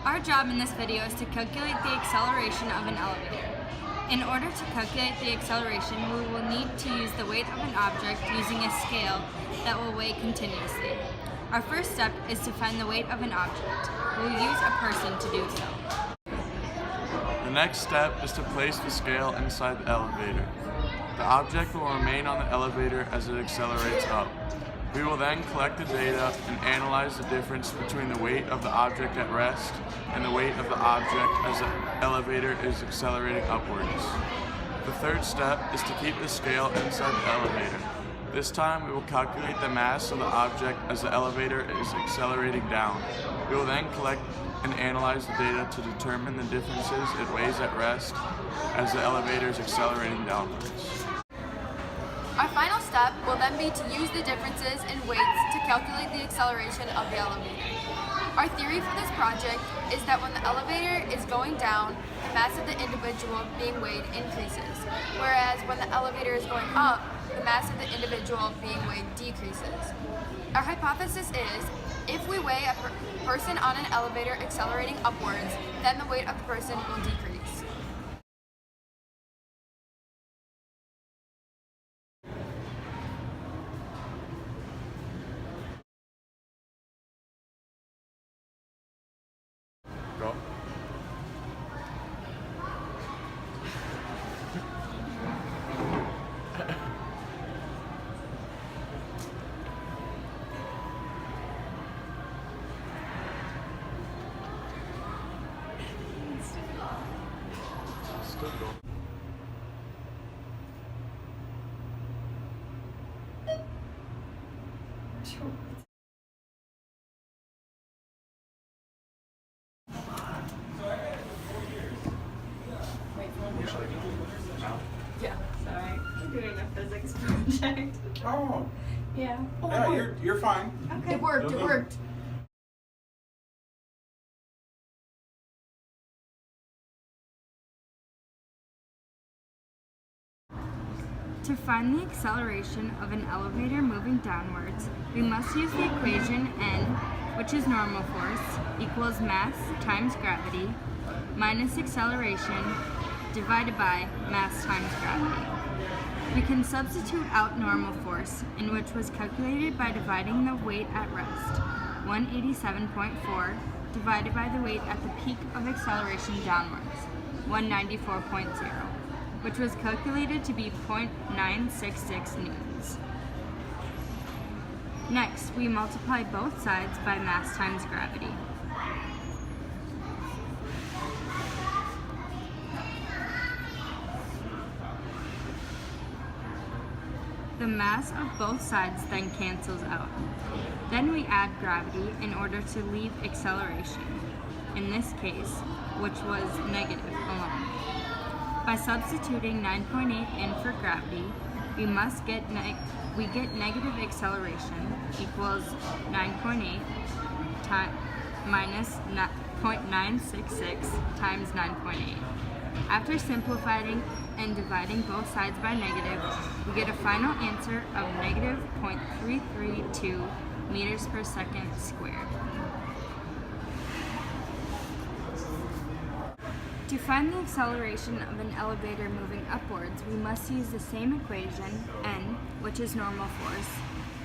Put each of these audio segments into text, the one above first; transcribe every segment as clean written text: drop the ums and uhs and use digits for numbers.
Our job in this video is to calculate the acceleration of an elevator. In order to calculate the acceleration, we will need to use the weight of an object using a scale that will weigh continuously. Our first step is to find the weight of an object. We'll use a person to do so. The next step is to place the scale inside the elevator. The object will remain on the elevator as it accelerates up. We will then collect the data and analyze the difference between the weight of the object at rest and the weight of the object as the elevator is accelerating upwards. The third step is to keep the scale inside the elevator. This time we will calculate the mass of the object as the elevator is accelerating down. We will then collect and analyze the data to determine the differences it weighs at rest as the elevator is accelerating downwards. Our final step will then be to use the differences in weights to calculate the acceleration of the elevator. Our theory for this project is that when the elevator is going down, the mass of the individual being weighed increases, whereas when the elevator is going up, the mass of the individual being weighed decreases. Our hypothesis is, if we weigh a person on an elevator accelerating upwards, then the weight of the person will decrease. Go. Still go. Yeah. Sorry, I'm doing a physics project. Oh, Yeah. yeah, you're fine. Okay. It worked. To find the acceleration of an elevator moving downwards, we must use the equation N, which is normal force, equals mass times gravity, minus acceleration, divided by mass times gravity. We can substitute out normal force, in which was calculated by dividing the weight at rest, 187.4, divided by the weight at the peak of acceleration downwards, 194.0. which was calculated to be 0.966 newtons. Next, we multiply both sides by mass times gravity. The mass of both sides then cancels out. Then we add gravity in order to leave acceleration, in this case, which was negative alone. By substituting 9.8 in for gravity, we get negative acceleration equals 9.8 minus 0.966 times 9.8. After simplifying and dividing both sides by negative, we get a final answer of negative 0.332 meters per second squared. To find the acceleration of an elevator moving upwards, we must use the same equation, N, which is normal force,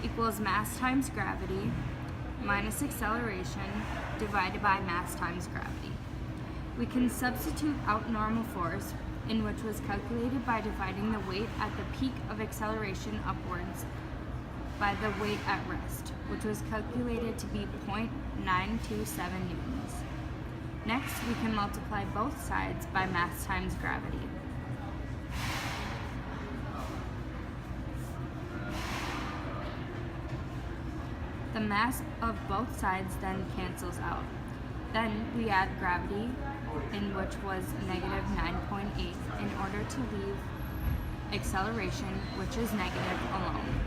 equals mass times gravity, minus acceleration, divided by mass times gravity. We can substitute out normal force, in which was calculated by dividing the weight at the peak of acceleration upwards by the weight at rest, which was calculated to be 0.927 newtons. Next, we can multiply both sides by mass times gravity. The mass of both sides then cancels out. Then we add gravity, in which was negative 9.8, in order to leave acceleration, which is negative, alone.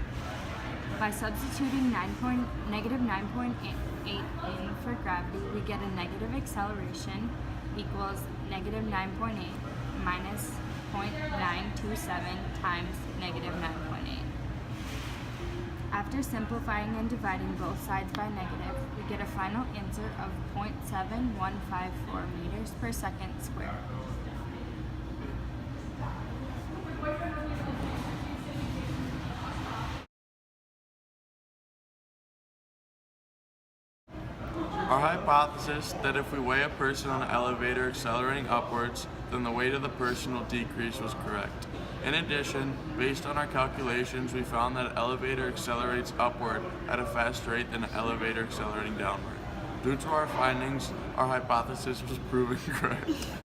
By substituting negative 9.8 in for gravity, we get a negative acceleration equals negative 9.8 minus 0.927 times negative 9.8. After simplifying and dividing both sides by negative, we get a final answer of 0.7154 meters per second squared. Our hypothesis that if we weigh a person on an elevator accelerating upwards, then the weight of the person will decrease was correct. In addition, based on our calculations, we found that an elevator accelerates upward at a faster rate than an elevator accelerating downward. Due to our findings, our hypothesis was proven correct.